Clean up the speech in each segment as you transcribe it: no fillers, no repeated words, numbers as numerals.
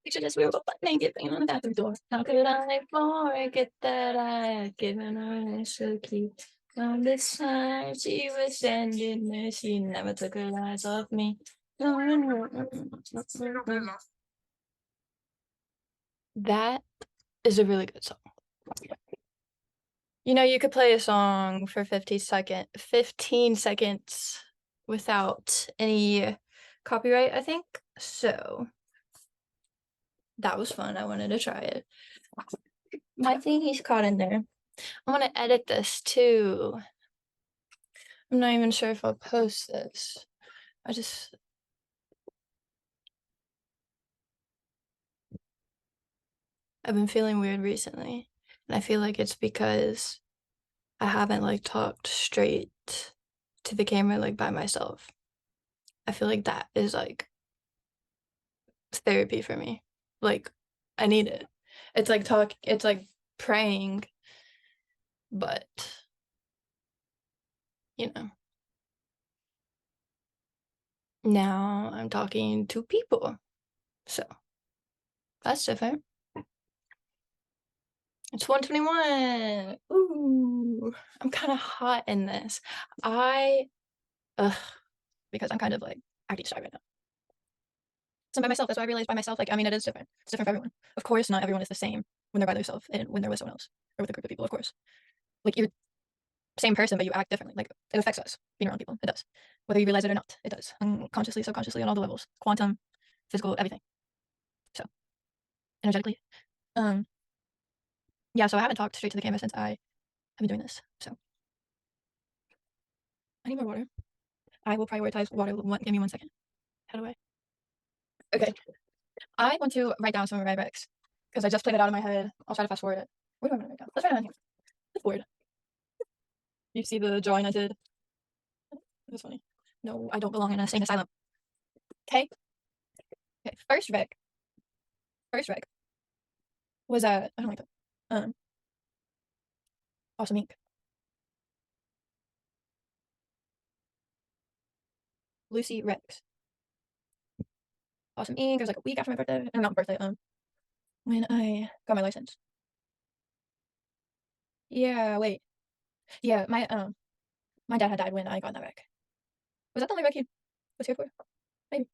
Picture this, we were both naked banging on the bathroom door. How could I forget that I had given her a should keep on this time she was standing there, she never took her eyes off me. That is a really good song. You know, you could play a song for 15 seconds without any copyright, I think. So that was fun. I wanted to try it. I think he's caught in there. I want to edit this too. I'm not even sure if I'll post this. I've been feeling weird recently, and I feel like it's because I haven't like talked straight to the camera like by myself. I feel like that is like therapy for me. Like I need it. It's like praying, but you know, now I'm talking to people. So that's different. It's 1:21. Ooh, I'm kind of hot in this. Ugh, because I'm kind of like acting shy right now. So I'm by myself. That's why I realized by myself, like, I mean, it is different. It's different for everyone. Of course, not everyone is the same when they're by themselves and when they're with someone else or with a group of people, of course. Like, you're the same person, but you act differently. Like, it affects us being around people. It does. Whether you realize it or not, it does. Unconsciously, subconsciously, on all the levels quantum, physical, everything. So, energetically. Um, yeah, so I haven't talked straight to the camera since I have been doing this. So, I need more water. I will prioritize water. Give me 1 second. How do I? Okay. I want to write down some of my recs because I just played it out in my head. I'll try to fast forward it. Where do I want to write down? Let's write it down here. Fifth word. You see the drawing I did? That's funny. No, I don't belong in a sane asylum. Okay. Okay. First rec. Was I don't like that. Awesome ink. Lucy Rex. Awesome ink. It was like a week after my birthday. No, not birthday. When I got my license. Yeah. Wait. Yeah. My dad had died when I got in that wreck. Was that the only wreck he was here for? Maybe.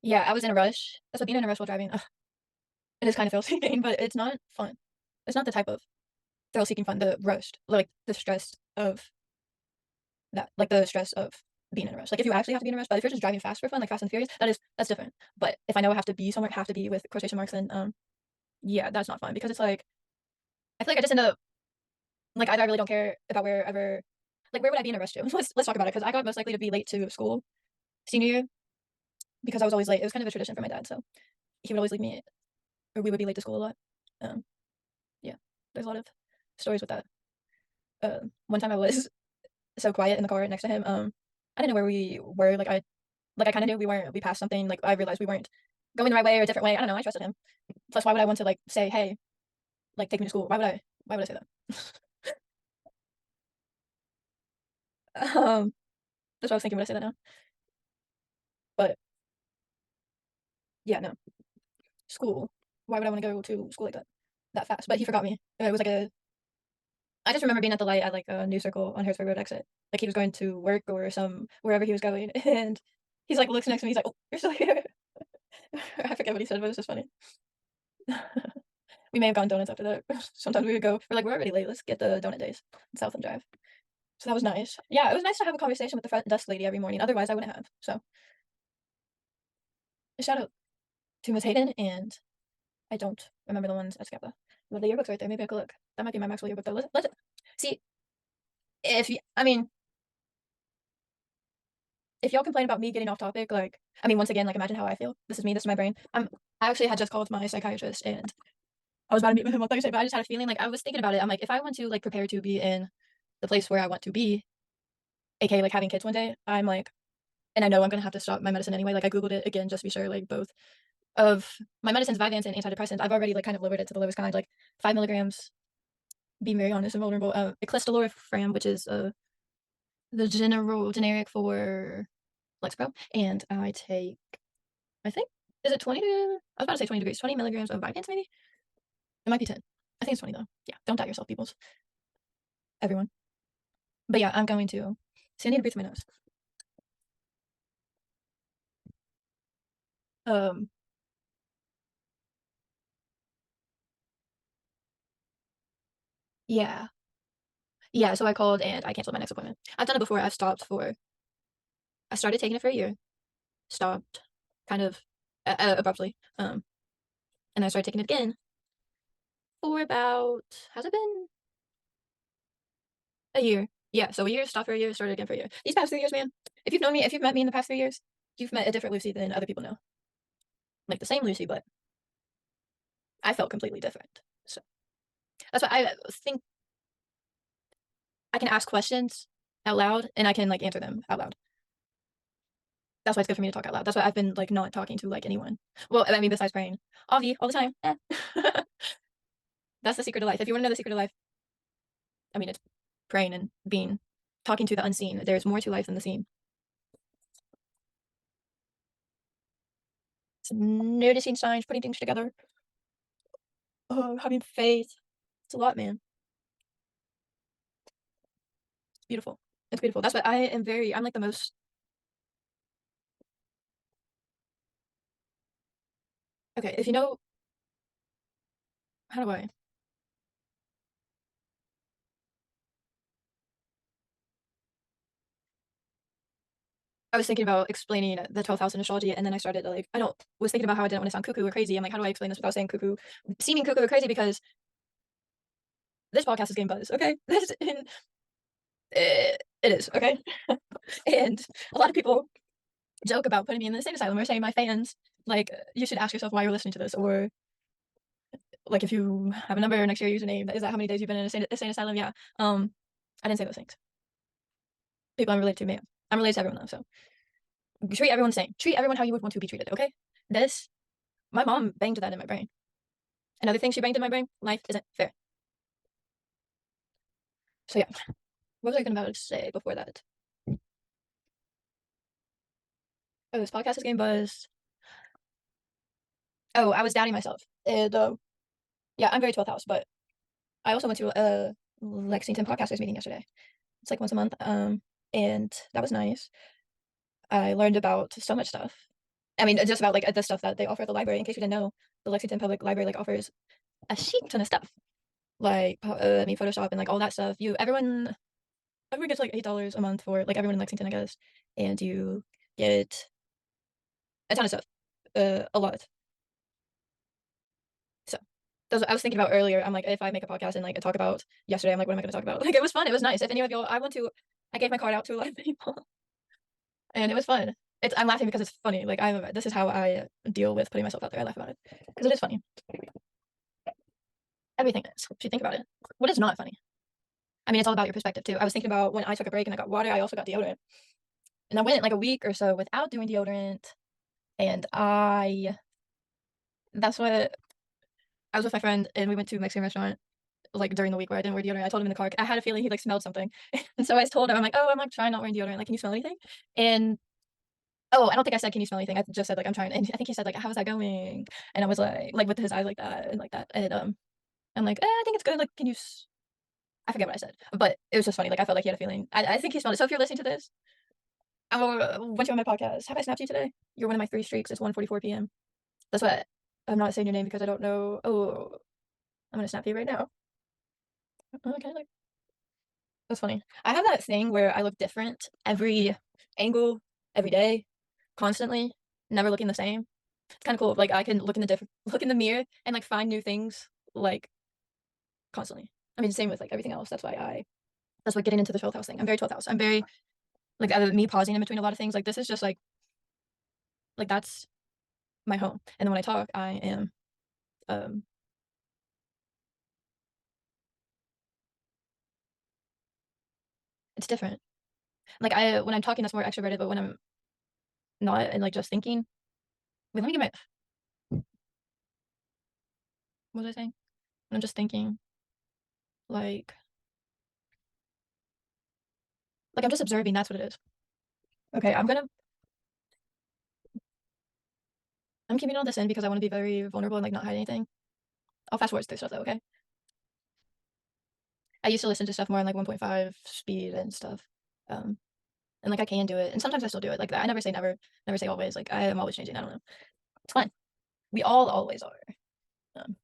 Yeah. I was in a rush. That's what being in a rush while driving. Ugh, it is kind of thrill-seeking, but it's not fun. It's not the type of thrill-seeking fun. The rush, like the stress of that, like the stress of being in a rush. Like if you actually have to be in a rush, but if you're just driving fast for fun, like Fast and Furious, that's different. But if I know I have to be somewhere, have to be with quotation marks, then yeah, that's not fun because it's like I feel like I just end up like either I really don't care about wherever, like where would I be in a rush to? Let's talk about it because I got most likely to be late to school senior year because I was always late. It was kind of a tradition for my dad, so he would always leave me, or we would be late to school a lot. Um, yeah, there's a lot of stories with that. One time I was so quiet in the car next to him. I didn't know where we were. Like I kind of knew we weren't. We passed something. Like I realized we weren't going the right way or a different way. I don't know. I trusted him. Plus, why would I want to like say, hey, like take me to school? Why would I? Why would I say that? That's what I was thinking when I say that now. But yeah, no. School. Why would I want to go to school like that fast? But he forgot me. It was like a. I just remember being at the light at like a new circle on Harrisburg Road exit. Like he was going to work or wherever he was going, and he's like looks next to me. He's like, "Oh, you're still here." I forget what he said, but it was just funny. We may have gone donuts after that. Sometimes we would go. We're like, we're already late. Let's get the donut days in Southland Drive. So that was nice. Yeah, it was nice to have a conversation with the front desk lady every morning. Otherwise, I wouldn't have. So a shout out to Miss Hayden, and I don't remember the ones at Scapa. But the yearbook's right there. Maybe I could look. That might be my Maxwell yearbook though. Let's see if you. I mean, if y'all complain about me getting off topic, like, I mean, once again, like, imagine how I feel. This is me. This is my brain. I actually had just called my psychiatrist, and I was about to meet with him on Thursday, but I just had a feeling like I was thinking about it. I'm like, if I want to like prepare to be in the place where I want to be, aka like having kids one day, I'm like, and I know I'm gonna have to stop my medicine anyway. Like I googled it again just to be sure. Like both of my medicines, Vyvanse and antidepressants, I've already like kind of lowered it to the lowest kind, like 5 milligrams. Being very honest and vulnerable. Eclistolorifram, which is the generic for Lexapro, and I take, I think, is it 20 to, I was about to say 20 degrees, 20 milligrams of Vyvanse maybe? It might be 10. I think it's 20 though. Yeah, don't doubt yourself, peoples. Everyone. But yeah, I'm going to, see, I need to breathe through my nose. Um, yeah. Yeah, so I called and I canceled my next appointment. I've done it before. I started taking it for a year, stopped kind of abruptly. And I started taking it again for about, has it been a year? Yeah, so a year, stopped for a year, started again for a year. These past 3 years, man, if you've known me, if you've met me in the past 3 years, you've met a different Lucy than other people know. Like the same Lucy, but I felt completely different. So that's why I think I can ask questions out loud and I can like answer them out loud. That's why it's good for me to talk out loud. That's why I've been like not talking to like anyone. Well, I mean, besides praying, Avi, all the time. Eh. That's the secret of life. If you want to know the secret of life, I mean, it's praying and being, talking to the unseen. There's more to life than the seen. It's noticing signs, putting things together, having faith. It's a lot, man. It's beautiful. It's beautiful. That's what I am very, I'm like the most, okay, if you know, how do I was thinking about explaining the 12th house in astrology, and then I started to like, I don't, was thinking about how I didn't want to sound cuckoo or crazy. I'm like, how do I explain this without saying cuckoo, seeming cuckoo or crazy? Because this podcast is getting buzz, okay? This, and it is, okay? And a lot of people joke about putting me in the insane asylum or saying my fans, like, you should ask yourself why you're listening to this, or like if you have a number next to your username, is that how many days you've been in a insane asylum? Yeah. I didn't say those things. People I'm related to, man. I'm related to everyone though, so treat everyone the same. Treat everyone how you would want to be treated, okay? This, my mom banged that in my brain. Another thing she banged in my brain, life isn't fair. So yeah, what was I about to say before that? Oh, this podcast is getting buzzed. Oh, I was doubting myself. And yeah, I'm very 12th house, but I also went to a Lexington podcasters meeting yesterday. It's like once a month. And that was nice. I learned about so much stuff. I mean, just about like the stuff that they offer at the library. In case you didn't know, the Lexington Public Library like offers a shit ton of stuff, like I mean, Photoshop and like all that stuff. Everyone gets like $8 a month for like everyone in Lexington, I guess, and you get a ton of stuff, a lot. So I was thinking about earlier. I'm like, if I make a podcast and like talk about yesterday, I'm like, what am I going to talk about? Like, it was fun. It was nice. If any of y'all, I gave my card out to a lot of people, and it was fun. I'm laughing because it's funny. Like, this is how I deal with putting myself out there. I laugh about it because it is funny. Everything is. If you think about it, what is not funny? I mean, it's all about your perspective too. I was thinking about when I took a break and I got water. I also got deodorant, and I went like a week or so without doing deodorant, and that's what I was with my friend and we went to a Mexican restaurant like during the week where I didn't wear deodorant. I told him in the car. I had a feeling he like smelled something, and so I told him, I'm like, oh, I'm like trying not wearing deodorant. Like, can you smell anything? And oh, I don't think I said, can you smell anything? I just said like I'm trying, and I think he said like, how's that going? And I was like with his eyes like that and like that, and I'm like, I think it's good. Like, I forget what I said, but it was just funny. Like, I felt like he had a feeling. I think he smelled it. So if you're listening to this, I want you on my podcast. Have I snapped you today? You're one of my 3 streaks. It's 1:44 p.m. That's what I'm not saying your name because I don't know. Oh, I'm gonna snap you right now. Okay, like that's funny. I have that thing where I look different every angle, every day, constantly, never looking the same. It's kind of cool. Like I can look in the mirror and like find new things like constantly. I mean, same with like everything else. That's what getting into the 12th house thing. I'm very 12th house. I'm very like me pausing in between a lot of things. Like this is just like that's my home. And then when I talk, I am um it's different. Like when I'm talking, that's more extroverted, but when I'm not and like just thinking, wait, let me get my what was I saying? When I'm just thinking, like I'm just observing. That's what it is. Okay, I'm gonna I'm keeping all this in because I wanna be very vulnerable and, like, not hide anything. I'll fast forward through stuff though, okay? I used to listen to stuff more on, like, 1.5 speed and stuff, um, and, like, I can do it, and sometimes I still do it, like, I never say never, never say always, like, I am always changing, I don't know. It's fine. We all always are, um,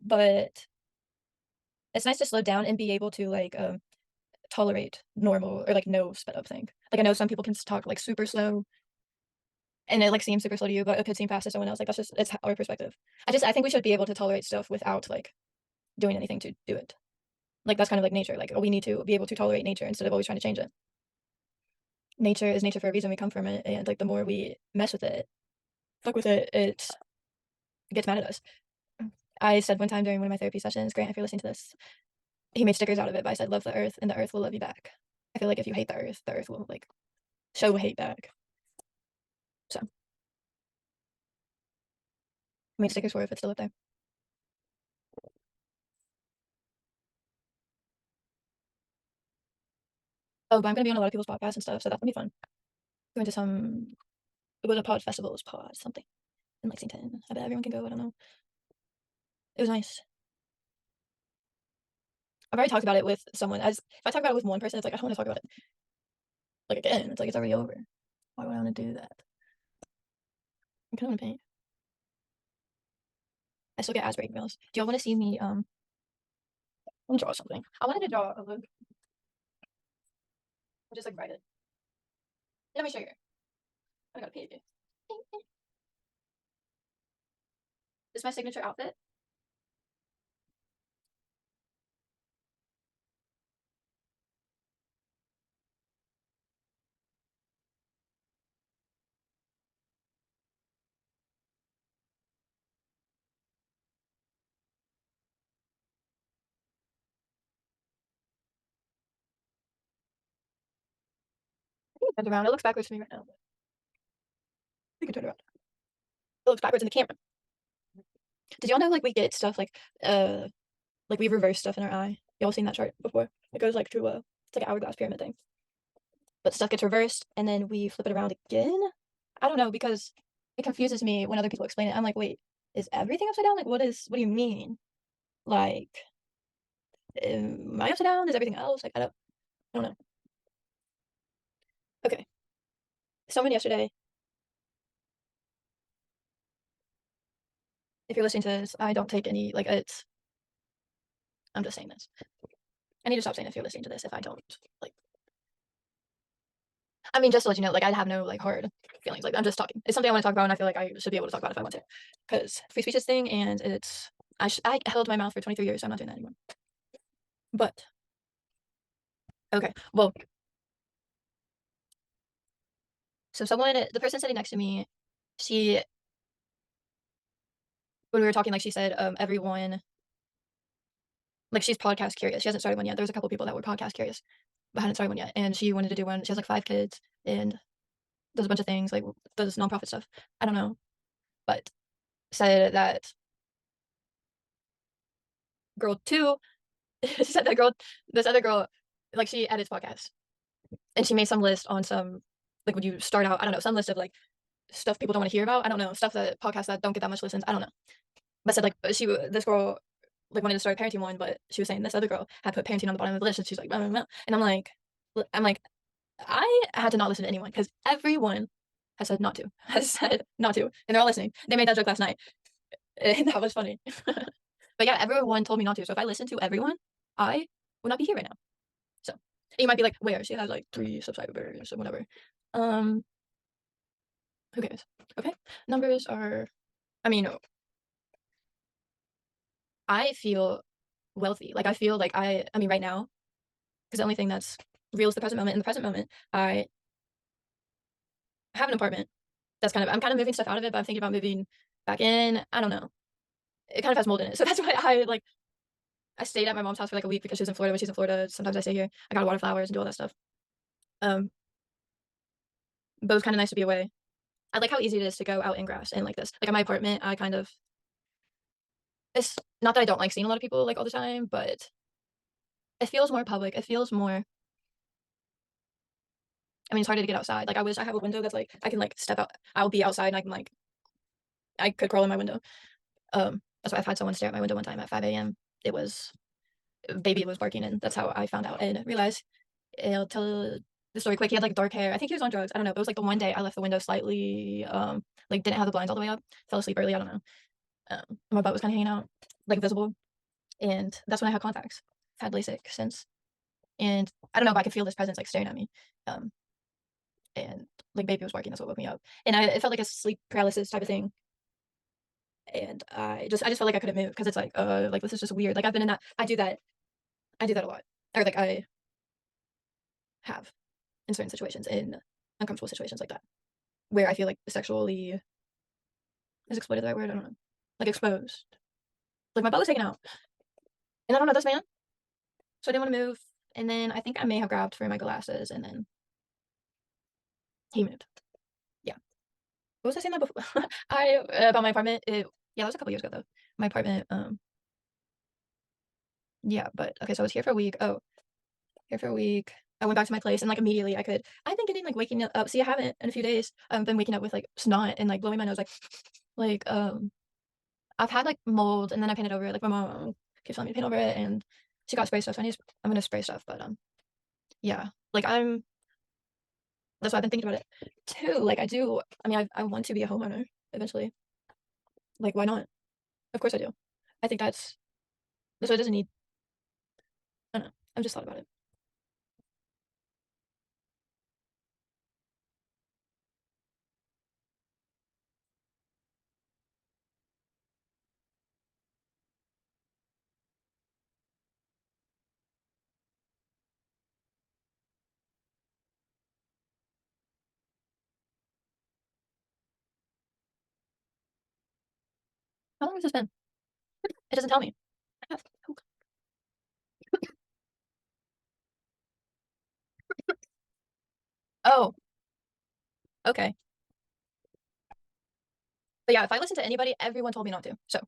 but it's nice to slow down and be able to, like, tolerate normal or, like, no sped up thing. Like, I know some people can talk, like, super slow, and it, like, seems super slow to you, but it could seem fast to someone else, like, that's just it's our perspective. I think we should be able to tolerate stuff without, like, doing anything to do it. Like, that's kind of like nature, like, we need to be able to tolerate nature instead of always trying to change it. Nature is nature for a reason, we come from it, and, like, the more we mess with it, fuck with it, it gets mad at us. I said one time during one of my therapy sessions, Grant, if you're listening to this, he made stickers out of it, but I said, "Love the earth, and the earth will love you back." I feel like if you hate the earth will, like, show hate back. So, I made stickers for it if it's still up there. Oh, but I'm gonna be on a lot of people's podcasts and stuff, so that's gonna be fun. Going to some it was a pod festivals pod something in Lexington. I bet everyone can go, I don't know. It was nice. I've already talked about it with someone as if I talk about it with one person, it's like, I don't wanna talk about it, like, again, it's like, it's already over. Why would I wanna do that? I kinda wanna paint. I still get Asperger emails. Do y'all wanna see me, let me draw something. I wanted to draw a look, just, like, write it. Let me show you. I got a page. This is my signature outfit. Turn it around. It looks backwards to me right now, but we can turn it around. It looks backwards in the camera. Did y'all know, like, we get stuff like, we reverse stuff in our eye? Y'all seen that chart before? It goes, like, to a it's like an hourglass pyramid thing. But stuff gets reversed, and then we flip it around again? I don't know, because it confuses me when other people explain it. I'm like, "Wait, is everything upside down? Like, what do you mean? Like, am I upside down? Is everything else?" Like, I don't know. Okay. Someone yesterday if you're listening to this, I don't take any like, it's I'm just saying this. I need to stop saying if you're listening to this if I don't, like I mean, just to let you know, like, I have no, like, hard feelings, like, I'm just talking. It's something I wanna talk about, and I feel like I should be able to talk about it if I want to, because free speech is thing, and I held my mouth for 23 years, so I'm not doing that anymore. But okay, well, so the person sitting next to me, she when we were talking, like, she said, everyone like, she's podcast curious. She hasn't started one yet. There's a couple people that were podcast curious, but hadn't started one yet, and she wanted to do one. She has, like, 5 kids and does a bunch of things, like, does nonprofit stuff. I don't know, but said that girl 2 she said that girl this other girl, like, she edits podcasts, and she made some list on some like, when you start out, I don't know, some list of, like, stuff people don't wanna hear about. I don't know, stuff that podcasts that don't get that much listens. I don't know. But said, like, this girl, like, wanted to start a parenting one, but she was saying this other girl had put parenting on the bottom of the list, and she's like, "Blah, blah, blah." And I'm like, I had to not listen to anyone because everyone has said not to, has said not to, and they're all listening. They made that joke last night, and that was funny. But yeah, everyone told me not to. So if I listened to everyone, I would not be here right now. So and you might be like, where? She has like 3 subscribers or whatever. Um, who cares? Okay. Numbers are I mean, I feel wealthy. Like I feel like I mean right now, because the only thing that's real is the present moment. In the present moment, I have an apartment that's I'm kind of moving stuff out of it, but I'm thinking about moving back in. I don't know. It kind of has mold in it. So that's why I stayed at my mom's house for like a week because she was in Florida. When she's in Florida, sometimes I stay here. I gotta water flowers and do all that stuff. Um, but it was kind of nice to be away. I like how easy it is to go out in grass and like this. Like at my apartment, I kind of it's not that I don't like seeing a lot of people like all the time, but it feels more public. It feels more I mean, it's harder to get outside. Like I wish I have a window that's like I can like step out. I'll be outside and I can like I could crawl in my window. That's why I've had someone stare at my window one time at 5 a.m. It was baby was barking, and that's how I found out and realized. I'll tell the story quick. He had like dark hair. I think he was on drugs. I don't know. But it was like the one day I left the window slightly, like didn't have the blinds all the way up. Fell asleep early. I don't know. My butt was kind of hanging out, like visible, and that's when I had contacts. I've had LASIK since, and I don't know if I could feel this presence like staring at me. Um, and like baby was barking. That's what woke me up, and it felt like a sleep paralysis type of thing. And I just felt like I couldn't move because it's like this is just weird. Like I've been in that. I do that a lot, or like I have in certain situations, in uncomfortable situations like that, where I feel like sexually is exploited the right word? I don't know. Like exposed. Like my butt was taken out. And I don't know this man. So I didn't want to move. And then I think I may have grabbed for my glasses and then he moved. Yeah. What was I saying that before? I about my apartment. Yeah, that was a couple years ago though. My apartment, yeah, but okay, so I was here for a week. Oh, here for a week. I went back to my place and like immediately I've been getting like waking up. See, I haven't in a few days. I've been waking up with like snot and like blowing my nose like I've had like mold and then I painted over it. Like my mom keeps telling me to paint over it and she got spray stuff. So I'm gonna spray stuff, but yeah. Like that's why I've been thinking about it too. Like I mean I want to be a homeowner eventually. Like why not? Of course I do. I think that's what it doesn't need. I don't know. I've just thought about it. How long has this been? It doesn't tell me. I have- Oh, okay. But yeah, if I listen to anybody, everyone told me not to. So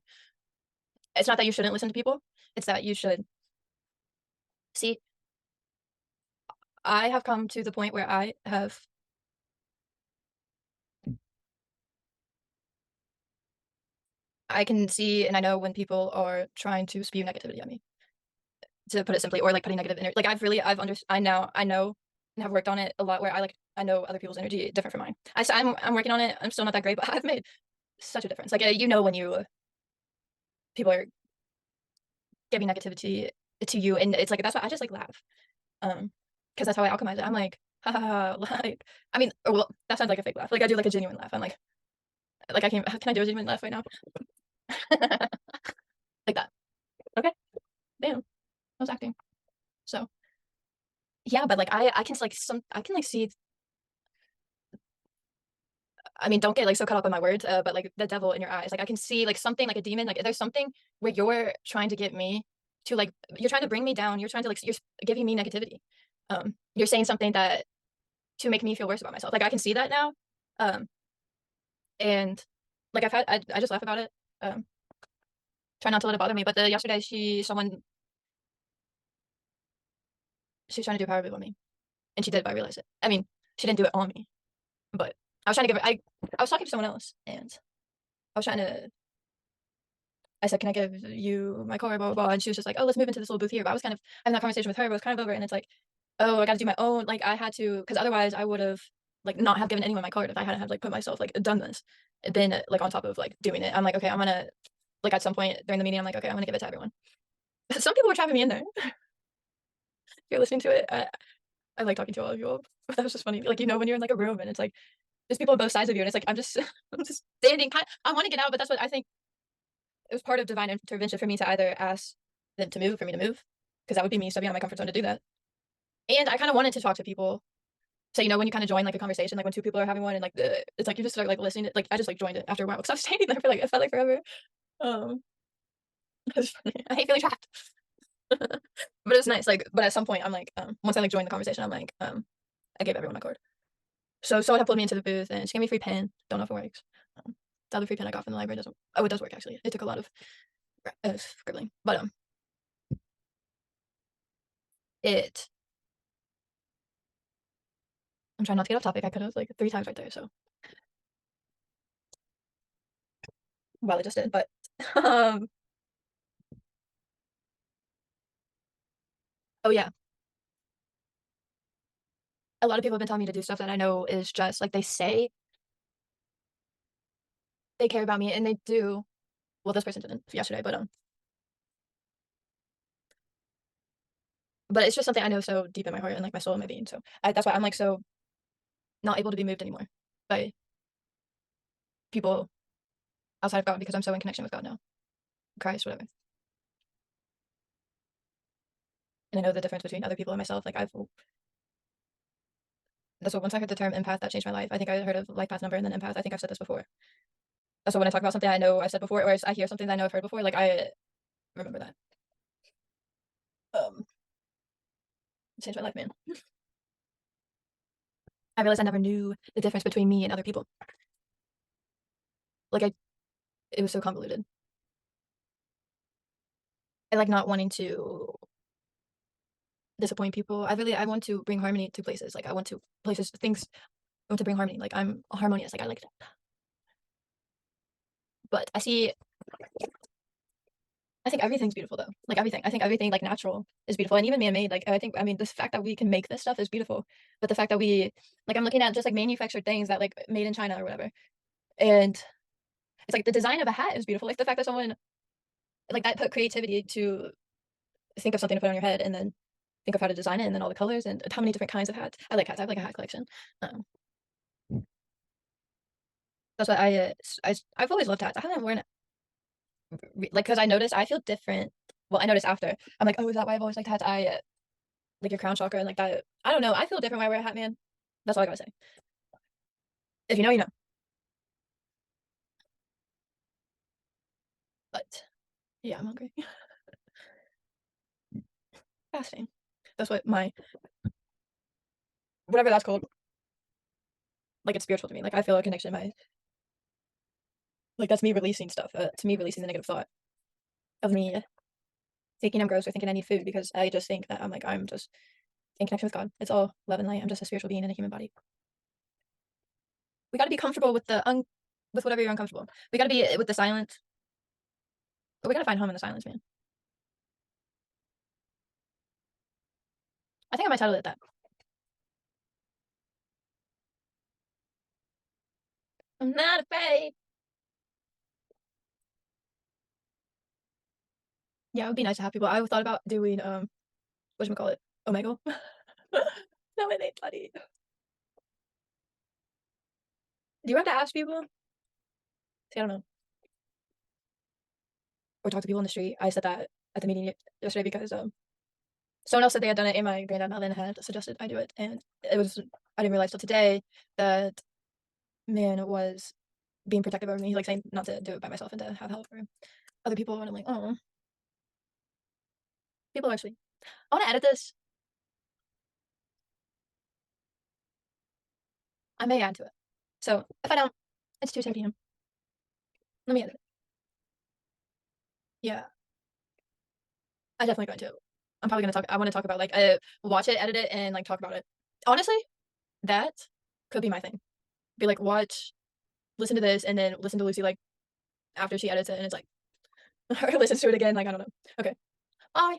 it's not that you shouldn't listen to people. It's that you should see. I have come to the point where I can see and I know when people are trying to spew negativity at me, to put it simply, or like putting negative energy. Like I know and have worked on it a lot where I know other people's energy different from mine. I'm working on it. I'm still not that great, but I've made such a difference. Like you know when people are giving negativity to you, and it's like that's why I just like laugh, because that's how I alchemize it. I'm like, ha ha ha, like I mean, well, that sounds like a fake laugh. Like I do like a genuine laugh. I'm like I can I do a genuine laugh right now? Like that. Okay, damn, I was acting. So yeah, but like I can like see. I mean, don't get like so caught up in my words, but like the devil in your eyes. Like I can see like something like a demon. Like there's something where you're trying to get me to like you're trying to bring me down. You're trying to like you're giving me negativity. You're saying something that to make me feel worse about myself. Like I can see that now. Um, and like I just laugh about it. Um, try not to let it bother me. But yesterday she was trying to do a power move on me, and she did. But I realized it. I mean, she didn't do it on me, but I was trying to give her. I was talking to someone else, and I was trying to I said, "Can I give you my car?" Blah blah blah. And she was just like, "Oh, let's move into this little booth here." But I was kind of having that conversation with her, but it was kind of over. And it's like, oh, I got to do my own. Like I had to, because otherwise I would have like not have given anyone my card if I hadn't have like put myself like done this, been like on top of like doing it. I'm like, okay, I'm gonna like at some point during the meeting, I'm like, okay, I'm gonna give it to everyone. Some people were trapping me in there. If you're listening to it, I like talking to all of you all. That was just funny. Like when you're in like a room and it's like there's people on both sides of you, and it's like I'm just I'm just standing. I want to get out, but that's what I think it was part of divine intervention for me to either ask them to move for me to move, because that would be me stepping out of my comfort zone to do that. And I kind of wanted to talk to people. So when you kind of join like a conversation, like when two people are having one, and like it's like you just start like listening. Like I just like joined it after a while because I was standing there for like it felt like forever. Um, it was funny. I hate feeling trapped, but it was nice. Like, but at some point, I'm like, once I like joined the conversation, I'm like, I gave everyone my card. So someone had pulled me into the booth and she gave me a free pen. Don't know if it works. The other free pen I got from the library doesn't. Oh, it does work actually. It took a lot of scribbling, but it I'm trying not to get off topic. I could have like 3 times right there. So well, I just did, but, um oh, yeah. A lot of people have been telling me to do stuff that I know is just like, they say they care about me, and they do. Well, this person didn't yesterday, but it's just something I know so deep in my heart and, like, my soul and my being, so that's why I'm, like, so not able to be moved anymore by people outside of God because I'm so in connection with God now, Christ, whatever. And I know the difference between other people and myself, like, that's what once I heard the term empath, that changed my life. I think I heard of life path number and then empath. I think I've said this before. That's why when I talk about something I know I've said before, or I hear something that I know I've heard before, like, I remember that. Um, it changed my life, man. I realized I never knew the difference between me and other people. Like, it was so convoluted. I like not wanting to disappoint people. I want to bring harmony to places. Like, I want to places, things, I want to bring harmony. Like, I'm harmonious. Like, I like that. But I think everything's beautiful though. Like everything. I think everything like natural is beautiful. And even man-made. Like I mean, the fact that we can make this stuff is beautiful. But the fact that I'm looking at just like manufactured things that like made in China or whatever. And it's like the design of a hat is beautiful. Like the fact that someone like that put creativity to think of something to put on your head and then think of how to design it and then all the colors and how many different kinds of hats. I like hats. I have like a hat collection. Um, that's why I've always loved hats. I haven't worn like because I noticed I feel different. Well, I noticed after I'm like, oh, is that why I've always liked hats? Like your crown chakra and like that. I don't know. I feel different when I wear a hat, man. That's all I gotta say. If you know, you know. But yeah, I'm hungry. Fasting. That's what my whatever that's called. Like it's spiritual to me. Like I feel a connection. My like that's me releasing stuff. To me, releasing the negative thought of me thinking I'm gross or thinking I need food because I just think that I'm just in connection with God. It's all love and light. I'm just a spiritual being in a human body. We got to be comfortable with with whatever you're uncomfortable. We got to be with the silence. But we got to find home in the silence, man. I think I might title it that. I'm not afraid. Yeah, it would be nice to have people. I thought about doing whatchamacallit, Omegle. No, it ain't funny. Do you have to ask people? See, I don't know. Or talk to people in the street. I said that at the meeting yesterday because someone else said they had done it and my granddad Melvin had suggested I do it. And I didn't realize till today that man was being protective over me. He's like saying not to do it by myself and to have help for other people. And I'm like, oh, people are sweet. I want to edit this. I may add to it. So if I don't, it's 2:10 p.m. Let me edit it. Yeah, I definitely going to. I'm probably gonna talk. I want to talk about like watch it, edit it, and like talk about it. Honestly, that could be my thing. Be like watch, listen to this, and then listen to Lucy like after she edits it, and it's like or listens to it again. Like I don't know. Okay, bye.